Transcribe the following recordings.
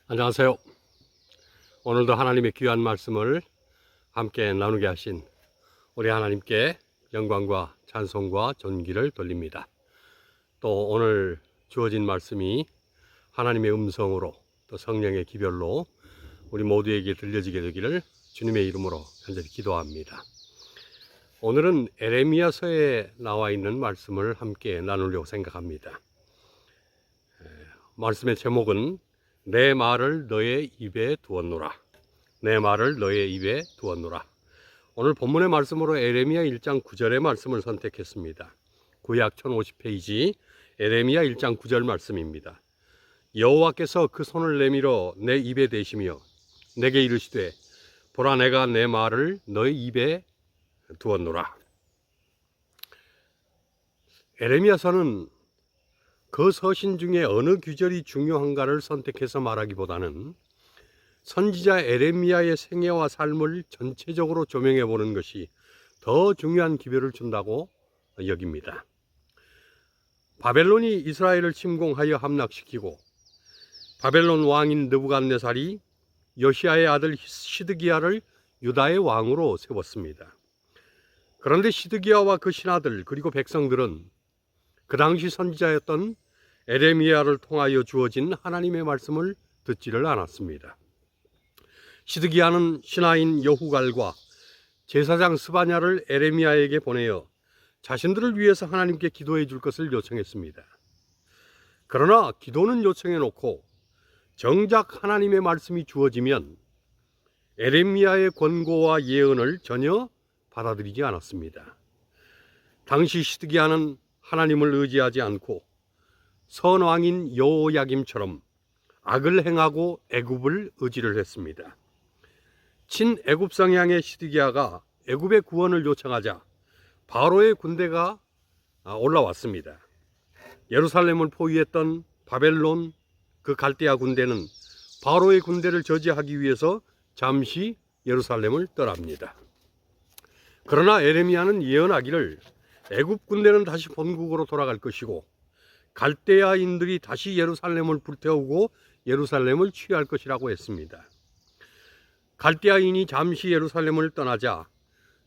안녕하세요. 오늘도 하나님의 귀한 말씀을 함께 나누게 하신 우리 하나님께 영광과 찬송과 존귀를 돌립니다. 또 오늘 주어진 말씀이 하나님의 음성으로 또 성령의 기별로 우리 모두에게 들려지게 되기를 주님의 이름으로 간절히 기도합니다. 오늘은 에레미야서에 나와 있는 말씀을 함께 나누려고 생각합니다. 말씀의 제목은 내 말을 너의 입에 두었노라. 내 말을 너의 입에 두었노라. 오늘 본문의 말씀으로 에레미야 1장 9절의 말씀을 선택했습니다. 구약 1050페이지 에레미야 1장 9절 말씀입니다. 여호와께서 그 손을 내밀어 내 입에 대시며 내게 이르시되 보라 내가 내 말을 너의 입에 두었노라. 에레미야서는 그 서신 중에 어느 규절이 중요한가를 선택해서 말하기보다는 선지자 에레미야의 생애와 삶을 전체적으로 조명해 보는 것이 더 중요한 기별을 준다고 여깁니다. 바벨론이 이스라엘을 침공하여 함락시키고 바벨론 왕인 느부갓네살이 요시야의 아들 시드기야를 유다의 왕으로 세웠습니다. 그런데 시드기야와 그 신하들 그리고 백성들은 그 당시 선지자였던 에레미야를 통하여 주어진 하나님의 말씀을 듣지를 않았습니다. 시드기야는 신하인 여후갈과 제사장 스바냐를 에레미야에게 보내어 자신들을 위해서 하나님께 기도해 줄 것을 요청했습니다. 그러나 기도는 요청해 놓고 정작 하나님의 말씀이 주어지면 에레미야의 권고와 예언을 전혀 받아들이지 않았습니다. 당시 시드기야는 하나님을 의지하지 않고 선왕인 여호야김처럼 악을 행하고 애굽을 의지를 했습니다. 친애굽 성향의 시드기야가 애굽의 구원을 요청하자 바로의 군대가 올라왔습니다. 예루살렘을 포위했던 바벨론 그 갈대아 군대는 바로의 군대를 저지하기 위해서 잠시 예루살렘을 떠납니다. 그러나 에레미야는 예언하기를 애굽 군대는 다시 본국으로 돌아갈 것이고 갈대아인들이 다시 예루살렘을 불태우고 예루살렘을 취할 것이라고 했습니다. 갈대아인이 잠시 예루살렘을 떠나자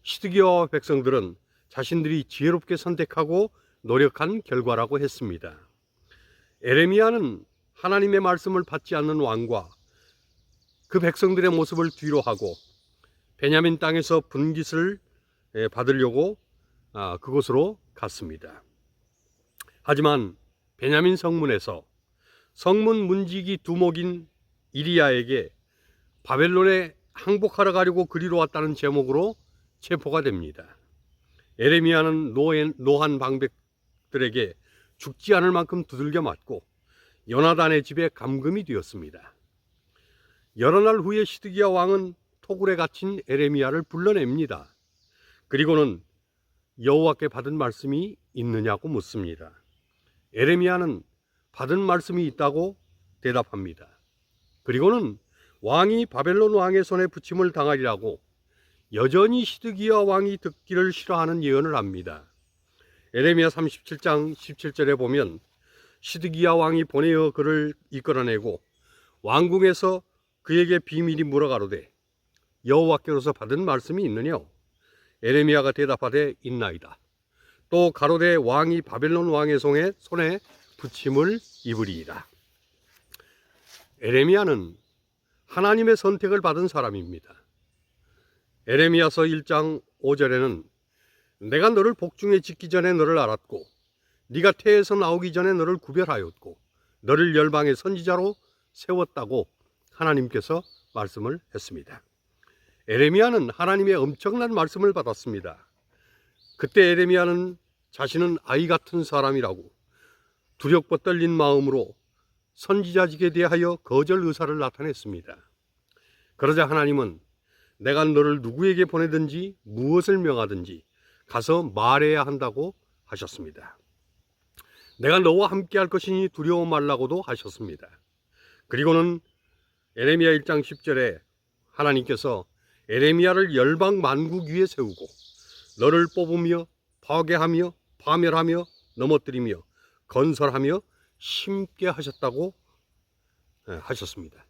시드기야와 백성들은 자신들이 지혜롭게 선택하고 노력한 결과라고 했습니다. 에레미야는 하나님의 말씀을 받지 않는 왕과 그 백성들의 모습을 뒤로하고 베냐민 땅에서 분깃을 받으려고 그곳으로 갔습니다. 하지만 베냐민 성문에서 성문 문지기 두목인 이리야에게 바벨론에 항복하러 가려고 그리로 왔다는 제목으로 체포가 됩니다. 에레미야는 노한 방백들에게 죽지 않을 만큼 두들겨 맞고 요나단의 집에 감금이 되었습니다. 여러 날 후에 시드기야 왕은 토굴에 갇힌 에레미야를 불러냅니다. 그리고는 여호와께 받은 말씀이 있느냐고 묻습니다. 에레미야는 받은 말씀이 있다고 대답합니다. 그리고는 왕이 바벨론 왕의 손에 붙임을 당하리라고 여전히 시드기야 왕이 듣기를 싫어하는 예언을 합니다. 에레미야 37장 17절에 보면 시드기야 왕이 보내어 그를 이끌어내고 왕궁에서 그에게 비밀이 물어가로되 여호와께로서 받은 말씀이 있느냐? 에레미야가 대답하되 있나이다. 또 가로되 왕이 바벨론 왕의 손에 붙임을 입으리이다. 에레미야는 하나님의 선택을 받은 사람입니다. 에레미야서 1장 5절에는 내가 너를 복중에 짓기 전에 너를 알았고 네가 태에서 나오기 전에 너를 구별하였고 너를 열방의 선지자로 세웠다고 하나님께서 말씀을 했습니다. 에레미야는 하나님의 엄청난 말씀을 받았습니다. 그때 에레미야는 자신은 아이 같은 사람이라고 두렵고 떨린 마음으로 선지자직에 대하여 거절 의사를 나타냈습니다. 그러자 하나님은 내가 너를 누구에게 보내든지 무엇을 명하든지 가서 말해야 한다고 하셨습니다. 내가 너와 함께 할 것이니 두려워 말라고도 하셨습니다. 그리고는 에레미야 1장 10절에 하나님께서 에레미야를 열방 만국 위에 세우고 너를 뽑으며 파괴하며 파멸하며 넘어뜨리며 건설하며 심게 하셨다고 하셨습니다.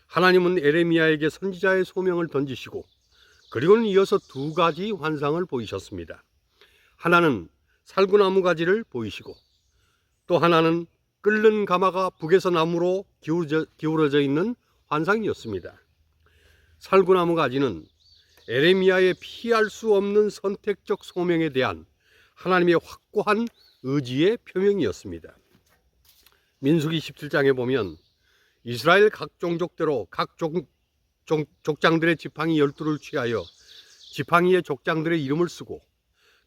하나님은 에레미야에게 선지자의 소명을 던지시고 그리고는 이어서 두 가지 환상을 보이셨습니다. 하나는 살구나무 가지를 보이시고 또 하나는 끓는 가마가 북에서 남으로 기울어져 있는 환상이었습니다. 살구나무 가지는 에레미야의 피할 수 없는 선택적 소명에 대한 하나님의 확고한 의지의 표명이었습니다. 민수기 17장에 보면 이스라엘 각 종족대로 각 족장들의 지팡이 12를 취하여 지팡이의 족장들의 이름을 쓰고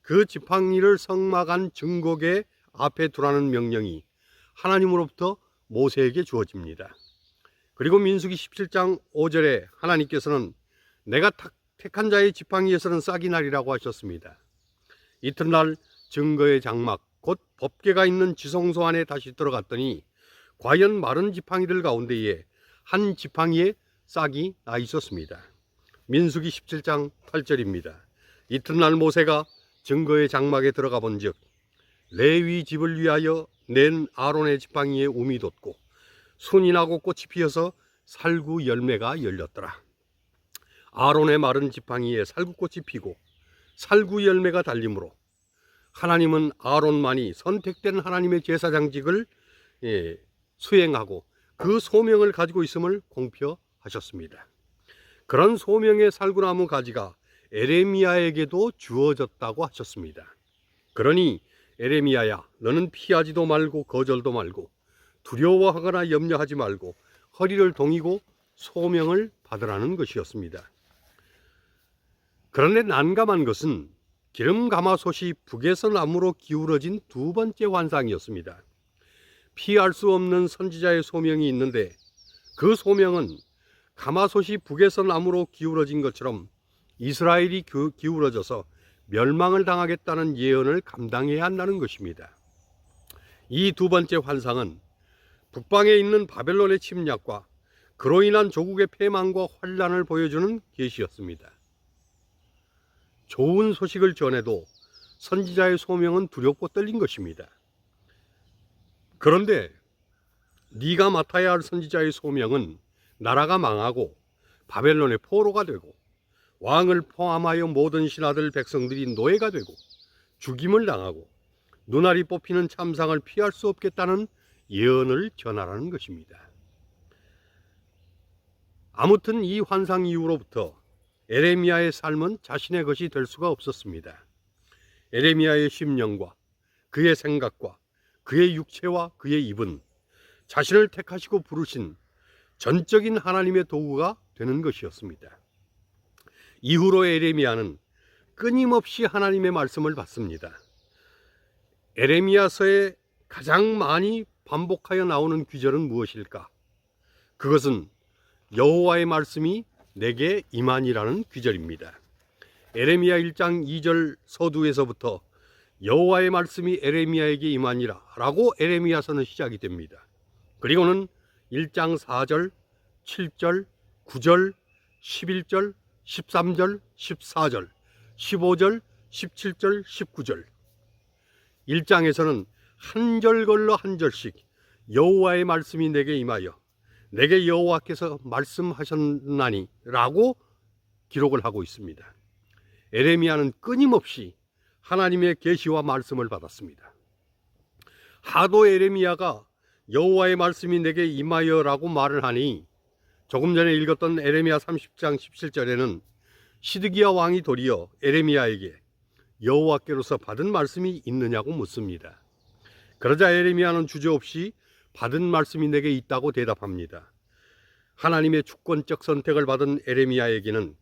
그 지팡이를 성막안 증거계 앞에 두라는 명령이 하나님으로부터 모세에게 주어집니다. 그리고 민수기 17장 5절에 하나님께서는 내가 택한 자의 지팡이에서는 싹이 나리라고 하셨습니다. 이튿날 증거의 장막 곧 법궤가 있는 지성소 안에 다시 들어갔더니 과연 마른 지팡이들 가운데에 한 지팡이에 싹이 나 있었습니다. 민수기 17장 8절입니다. 이튿날 모세가 증거의 장막에 들어가 본즉 레위 집을 위하여 낸 아론의 지팡이에 움이 돋고 순이 나고 꽃이 피어서 살구 열매가 열렸더라. 아론의 마른 지팡이에 살구꽃이 피고 살구 열매가 달림으로 하나님은 아론만이 선택된 하나님의 제사장직을 수행하고 그 소명을 가지고 있음을 공표하셨습니다. 그런 소명의 살구나무 가지가 에레미야에게도 주어졌다고 하셨습니다. 그러니 에레미야야, 너는 피하지도 말고 거절도 말고 두려워하거나 염려하지 말고 허리를 동이고 소명을 받으라는 것이었습니다. 그런데 난감한 것은 기름 가마솥이 북에서 남으로 기울어진 두 번째 환상이었습니다. 피할 수 없는 선지자의 소명이 있는데 그 소명은 가마솥이 북에서 남으로 기울어진 것처럼 이스라엘이 기울어져서 멸망을 당하겠다는 예언을 감당해야 한다는 것입니다. 이 두 번째 환상은 북방에 있는 바벨론의 침략과 그로 인한 조국의 패망과 환란을 보여주는 계시였습니다. 좋은 소식을 전해도 선지자의 소명은 두렵고 떨린 것입니다. 그런데 네가 맡아야 할 선지자의 소명은 나라가 망하고 바벨론의 포로가 되고 왕을 포함하여 모든 신하들 백성들이 노예가 되고 죽임을 당하고 눈알이 뽑히는 참상을 피할 수 없겠다는 예언을 전하라는 것입니다. 아무튼 이 환상 이후로부터 에레미야의 삶은 자신의 것이 될 수가 없었습니다. 에레미야의 심령과 그의 생각과 그의 육체와 그의 입은 자신을 택하시고 부르신 전적인 하나님의 도구가 되는 것이었습니다. 이후로 에레미야는 끊임없이 하나님의 말씀을 받습니다. 에레미야서에 가장 많이 반복하여 나오는 귀절은 무엇일까? 그것은 여호와의 말씀이 내게 임하니라는 귀절입니다. 에레미야 1장 2절 서두에서부터 여호와의 말씀이 에레미야에게 임하니라 라고 에레미야서는 시작이 됩니다. 그리고는 1장 4절, 7절, 9절, 11절, 13절, 14절, 15절, 17절, 19절 1장에서는 한 절 걸러 한 절씩 여호와의 말씀이 내게 임하여 내게 여호와께서 말씀하셨나니 라고 기록을 하고 있습니다. 에레미야는 끊임없이 하나님의 계시와 말씀을 받았습니다. 하도 에레미야가 여호와의 말씀이 내게 임하여 라고 말을 하니 조금 전에 읽었던 에레미야 30장 17절에는 시드기야 왕이 도리어 에레미야에게 여호와께로서 받은 말씀이 있느냐고 묻습니다. 그러자 에레미야는 주저없이 받은 말씀이 내게 있다고 대답합니다. 하나님의 주권적 선택을 받은 에레미야에게는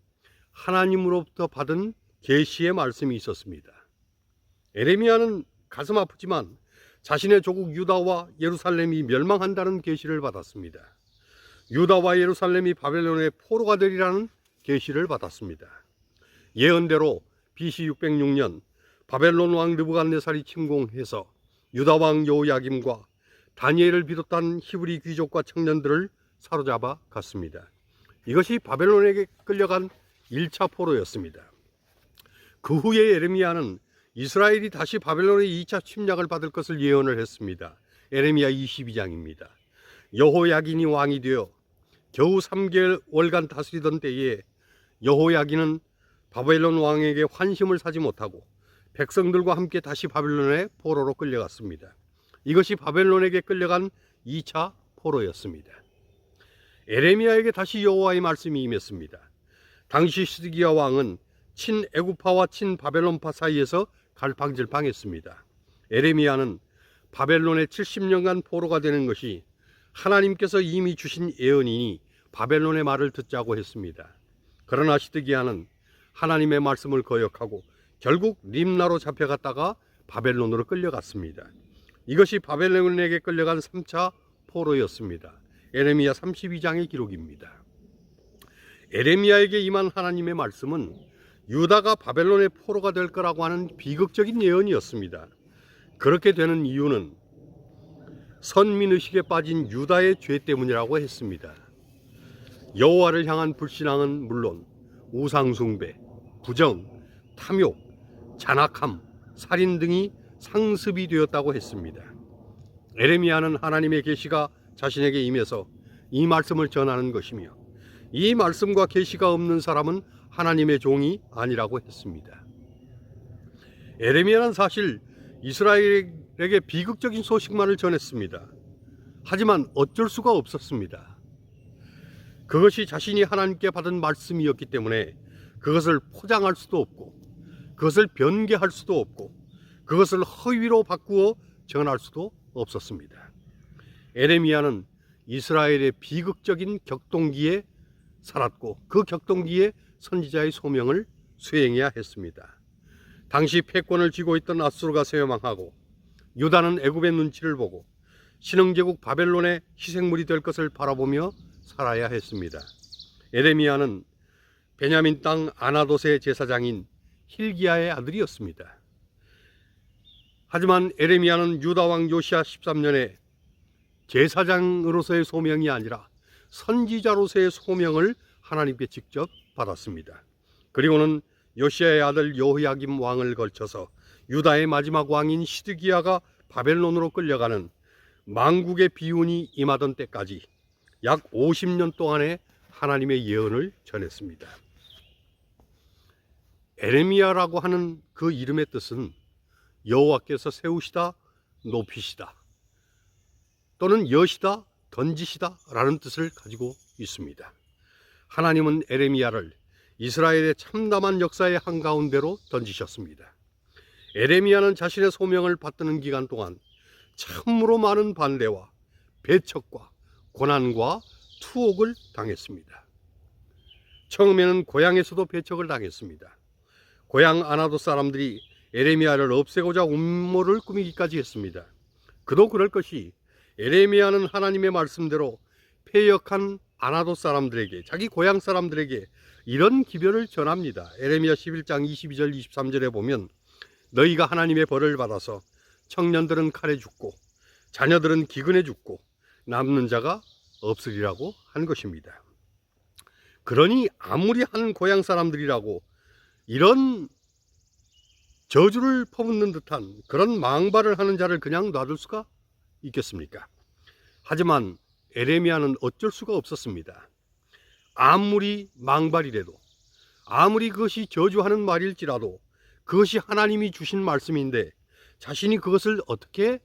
하나님으로부터 받은 계시의 말씀이 있었습니다. 에레미야는 가슴 아프지만 자신의 조국 유다와 예루살렘이 멸망한다는 계시를 받았습니다. 유다와 예루살렘이 바벨론의 포로가 되리라는 계시를 받았습니다. 예언대로 BC 606년 바벨론 왕 느부갓네살이 침공해서 유다 왕 여호야김과 다니엘을 비롯한 히브리 귀족과 청년들을 사로잡아 갔습니다. 이것이 바벨론에게 끌려간 1차 포로였습니다. 그 후에 에레미야는 이스라엘이 다시 바벨론의 2차 침략을 받을 것을 예언을 했습니다. 에레미야 22장입니다. 여호야긴이 왕이 되어 겨우 3개월간 다스리던 때에 여호야긴은 바벨론 왕에게 환심을 사지 못하고 백성들과 함께 다시 바벨론의 포로로 끌려갔습니다. 이것이 바벨론에게 끌려간 2차 포로였습니다. 에레미야에게 다시 여호와의 말씀이 임했습니다. 당시 시드기야 왕은 친애굽파와 친바벨론파 사이에서 갈팡질팡했습니다. 에레미야는 바벨론의 70년간 포로가 되는 것이 하나님께서 이미 주신 예언이니 바벨론의 말을 듣자고 했습니다. 그러나 시드기야는 하나님의 말씀을 거역하고 결국 림나로 잡혀갔다가 바벨론으로 끌려갔습니다. 이것이 바벨론에게 끌려간 3차 포로였습니다. 에레미야 32장의 기록입니다. 에레미야에게 임한 하나님의 말씀은 유다가 바벨론의 포로가 될 거라고 하는 비극적인 예언이었습니다. 그렇게 되는 이유는 선민의식에 빠진 유다의 죄 때문이라고 했습니다. 여호와를 향한 불신앙은 물론 우상숭배, 부정, 탐욕, 잔악함, 살인 등이 상습이 되었다고 했습니다. 에레미야는 하나님의 계시가 자신에게 임해서 이 말씀을 전하는 것이며 이 말씀과 계시가 없는 사람은 하나님의 종이 아니라고 했습니다. 에레미야는 사실 이스라엘에게 비극적인 소식만을 전했습니다. 하지만 어쩔 수가 없었습니다. 그것이 자신이 하나님께 받은 말씀이었기 때문에 그것을 포장할 수도 없고 그것을 변개할 수도 없고 그것을 허위로 바꾸어 전할 수도 없었습니다. 에레미야는 이스라엘의 비극적인 격동기에 살았고 그 격동기에 선지자의 소명을 수행해야 했습니다. 당시 패권을 쥐고 있던 아수르가 쇠망하고 유다는 애굽의 눈치를 보고 신흥제국 바벨론의 희생물이 될 것을 바라보며 살아야 했습니다. 에레미야는 베냐민 땅 아나돗의 제사장인 힐기야의 아들이었습니다. 하지만 에레미야는 유다 왕 요시야 13년에 제사장으로서의 소명이 아니라 선지자로서의 소명을 하나님께 직접 받았습니다. 그리고는 요시야의 아들 여호야김 왕을 걸쳐서 유다의 마지막 왕인 시드기야가 바벨론으로 끌려가는 망국의 비운이 임하던 때까지 약 50년 동안의 하나님의 예언을 전했습니다. 에레미야라고 하는 그 이름의 뜻은 여호와께서 세우시다, 높이시다 또는 여시다, 던지시다 라는 뜻을 가지고 있습니다. 하나님은 에레미야를 이스라엘의 참담한 역사의 한가운데로 던지셨습니다. 에레미야는 자신의 소명을 받드는 기간 동안 참으로 많은 반대와 배척과 고난과 투옥을 당했습니다. 처음에는 고향에서도 배척을 당했습니다. 고향 아나돗 사람들이 에레미야를 없애고자 음모를 꾸미기까지 했습니다. 그도 그럴 것이 에레미야는 하나님의 말씀대로 패역한 아나돗 사람들에게, 자기 고향 사람들에게 이런 기별을 전합니다. 에레미야 11장 22절 23절에 보면 너희가 하나님의 벌을 받아서 청년들은 칼에 죽고 자녀들은 기근에 죽고 남는 자가 없으리라고 한 것입니다. 그러니 아무리 한 고향 사람들이라고 이런 저주를 퍼붓는 듯한 그런 망발을 하는 자를 그냥 놔둘 수가 있겠습니까? 하지만 에레미야는 어쩔 수가 없었습니다. 아무리 망발이라도, 아무리 그것이 저주하는 말일지라도 그것이 하나님이 주신 말씀인데 자신이 그것을 어떻게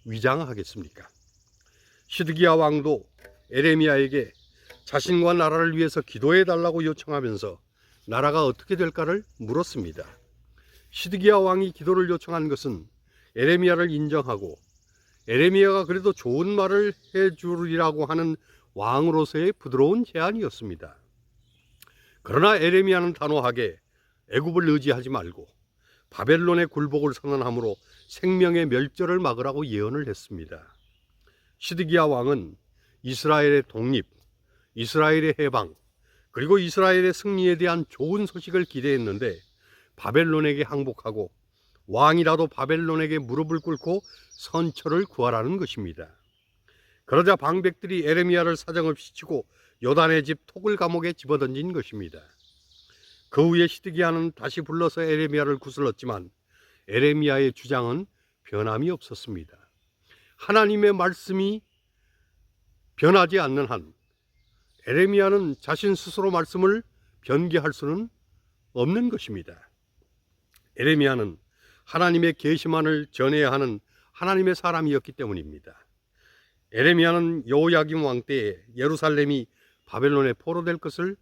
위장하겠습니까? 시드기야 왕도 에레미야에게 자신과 나라를 위해서 기도해 달라고 요청하면서 나라가 어떻게 될까를 물었습니다. 시드기야 왕이 기도를 요청한 것은 에레미야를 인정하고 에레미야가 그래도 좋은 말을 해주리라고 하는 왕으로서의 부드러운 제안이었습니다. 그러나 에레미야는 단호하게 애굽을 의지하지 말고 바벨론의 굴복을 선언함으로 생명의 멸절을 막으라고 예언을 했습니다. 시드기야 왕은 이스라엘의 독립, 이스라엘의 해방, 그리고 이스라엘의 승리에 대한 좋은 소식을 기대했는데 바벨론에게 항복하고 왕이라도 바벨론에게 무릎을 꿇고 선처를 구하라는 것입니다. 그러자 방백들이 에레미야를 사정없이 치고 요단의 집 토굴 감옥에 집어던진 것입니다. 그 후에 시드기야는 다시 불러서 에레미야를 구슬렀지만 에레미야의 주장은 변함이 없었습니다. 하나님의 말씀이 변하지 않는 한 에레미야는 자신 스스로 말씀을 변개할 수는 없는 것입니다. 에레미야는 하나님의 계시만을 전해야 하는 하나님의 사람이었기 때문입니다. 에레미야는 여호야김 왕 때에 예루살렘이 바벨론에 포위될 것을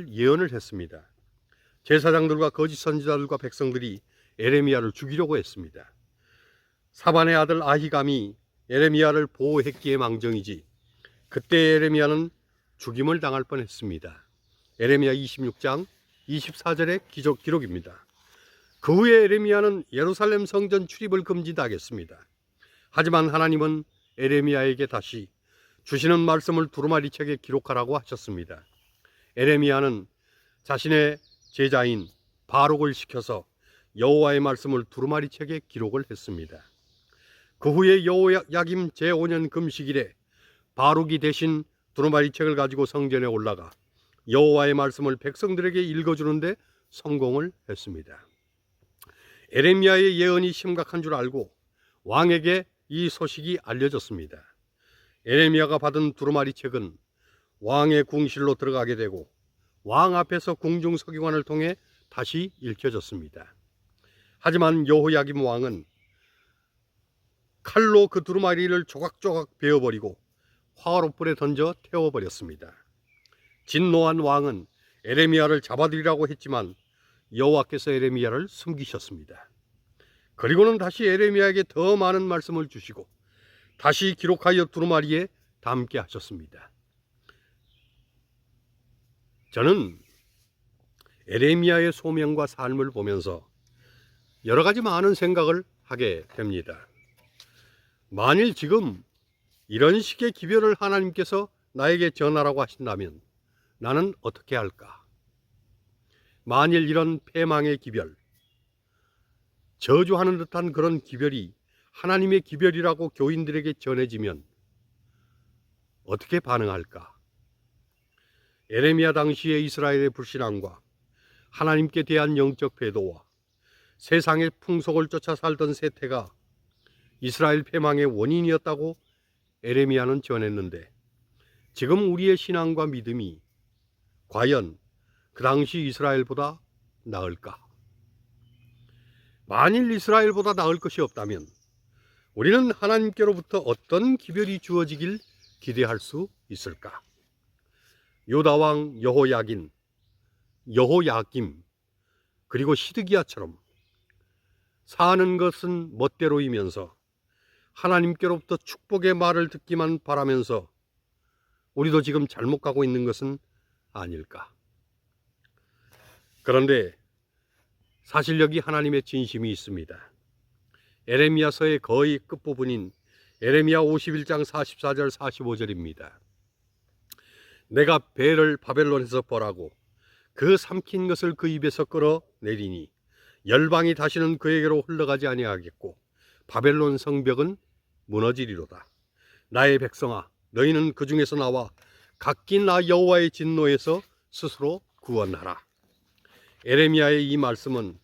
예언을 했습니다. 제사장들과 거짓 선지자들과 백성들이 에레미야를 죽이려고 했습니다. 사반의 아들 아히감이 에레미야를 보호했기에 망정이지 그때 에레미야는 죽임을 당할 뻔했습니다. 에레미야 26장 24절의 기록입니다. 그 후에 에레미야는 예루살렘 성전 출입을 금지당했습니다. 하지만 하나님은 에레미야에게 다시 주시는 말씀을 두루마리 책에 기록하라고 하셨습니다. 에레미야는 자신의 제자인 바룩을 시켜서 여호와의 말씀을 두루마리 책에 기록을 했습니다. 그 후에 여호야김 제5년 금식일에 바룩이 대신 두루마리 책을 가지고 성전에 올라가 여호와의 말씀을 백성들에게 읽어주는데 성공을 했습니다. 에레미야의 예언이 심각한 줄 알고 왕에게 이 소식이 알려졌습니다. 에레미야가 받은 두루마리 책은 왕의 궁실로 들어가게 되고 왕 앞에서 궁중 서기관을 통해 다시 읽혀졌습니다. 하지만 여호야김 왕은 칼로 그 두루마리를 조각조각 베어버리고 화로불에 던져 태워버렸습니다. 진노한 왕은 에레미야를 잡아들이라고 했지만 여호와께서 에레미야를 숨기셨습니다. 그리고는 다시 에레미야에게 더 많은 말씀을 주시고 다시 기록하여 두루마리에 담게 하셨습니다. 저는 에레미야의 소명과 삶을 보면서 여러 가지 많은 생각을 하게 됩니다. 만일 지금 이런 식의 기별을 하나님께서 나에게 전하라고 하신다면 나는 어떻게 할까? 만일 이런 패망의 기별, 저주하는 듯한 그런 기별이 하나님의 기별이라고 교인들에게 전해지면 어떻게 반응할까? 에레미야 당시의 이스라엘의 불신앙과 하나님께 대한 영적 배도와 세상의 풍속을 쫓아 살던 세태가 이스라엘 패망의 원인이었다고 에레미야는 전했는데 지금 우리의 신앙과 믿음이 과연 그 당시 이스라엘보다 나을까? 만일 이스라엘보다 나을 것이 없다면 우리는 하나님께로부터 어떤 기별이 주어지길 기대할 수 있을까? 유다왕 여호야김 그리고 시드기야처럼 사는 것은 멋대로이면서 하나님께로부터 축복의 말을 듣기만 바라면서 우리도 지금 잘못 가고 있는 것은 아닐까? 그런데 사실 여기 하나님의 진심이 있습니다. 에레미야서의 거의 끝부분인 에레미야 51장 44절 45절입니다. 내가 배를 바벨론에서 벌하고 그 삼킨 것을 그 입에서 끌어내리니 열방이 다시는 그에게로 흘러가지 아니하겠고 바벨론 성벽은 무너지리로다. 나의 백성아, 너희는 그 중에서 나와 각기 나 여호와의 진노에서 스스로 구원하라. 에레미야의 이 말씀은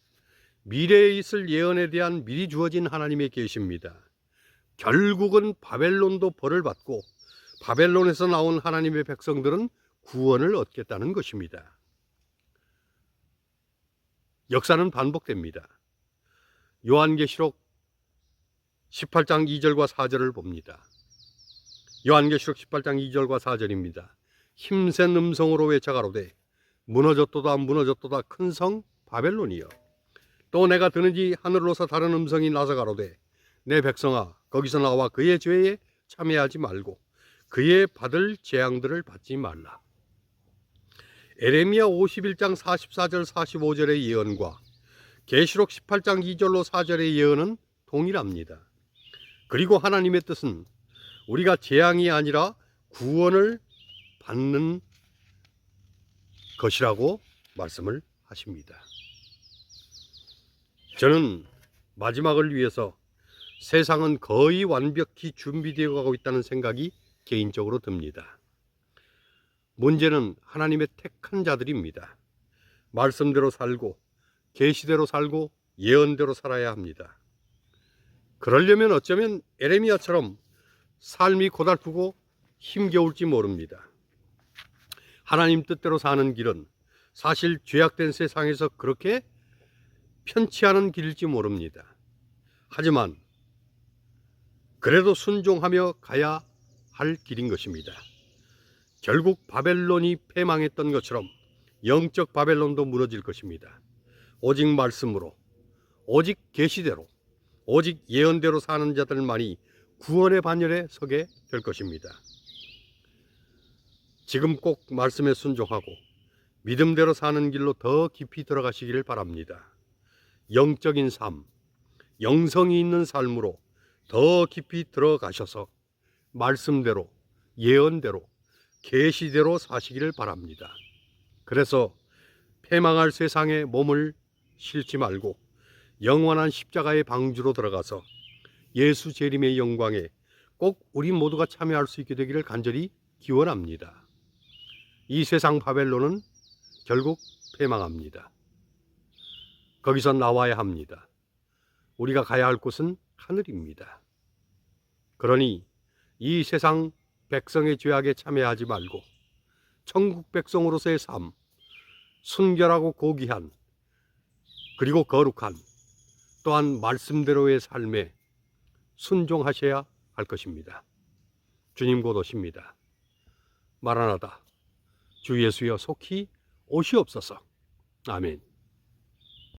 미래에 있을 예언에 대한 미리 주어진 하나님의 계시입니다. 결국은 바벨론도 벌을 받고 바벨론에서 나온 하나님의 백성들은 구원을 얻겠다는 것입니다. 역사는 반복됩니다. 요한계시록 18장 2절과 4절을 봅니다. 요한계시록 18장 2절과 4절입니다. 힘센 음성으로 외쳐가로되 무너졌도다 무너졌도다 큰 성 바벨론이여. 또 내가 드는지 하늘로서 다른 음성이 나서 가로되 내 백성아 거기서 나와 그의 죄에 참여하지 말고 그의 받을 재앙들을 받지 말라. 에레미야 51장 44절 45절의 예언과 계시록 18장 2절로 4절의 예언은 동일합니다. 그리고 하나님의 뜻은 우리가 재앙이 아니라 구원을 받는 것이라고 말씀을 하십니다. 저는 마지막을 위해서 세상은 거의 완벽히 준비되어 가고 있다는 생각이 개인적으로 듭니다. 문제는 하나님의 택한 자들입니다. 말씀대로 살고 계시대로 살고 예언대로 살아야 합니다. 그러려면 어쩌면 에레미야처럼 삶이 고달프고 힘겨울지 모릅니다. 하나님 뜻대로 사는 길은 사실 죄악된 세상에서 그렇게 편치 않은 길일지 모릅니다. 하지만 그래도 순종하며 가야 할 길인 것입니다. 결국 바벨론이 패망했던 것처럼 영적 바벨론도 무너질 것입니다. 오직 말씀으로, 오직 계시대로, 오직 예언대로 사는 자들만이 구원의 반열에 서게 될 것입니다. 지금 꼭 말씀에 순종하고 믿음대로 사는 길로 더 깊이 들어가시기를 바랍니다. 영적인 삶, 영성이 있는 삶으로 더 깊이 들어가셔서 말씀대로, 예언대로, 계시대로 사시기를 바랍니다. 그래서 패망할 세상에 몸을 실지 말고 영원한 십자가의 방주로 들어가서 예수 재림의 영광에 꼭 우리 모두가 참여할 수 있게 되기를 간절히 기원합니다. 이 세상 바벨론은 결국 패망합니다. 거기서 나와야 합니다. 우리가 가야 할 곳은 하늘입니다. 그러니 이 세상 백성의 죄악에 참여하지 말고 천국 백성으로서의 삶, 순결하고 고귀한 그리고 거룩한 또한 말씀대로의 삶에 순종하셔야 할 것입니다. 주님 곧 오십니다. 마라나다. 주 예수여 속히 오시옵소서. 아멘.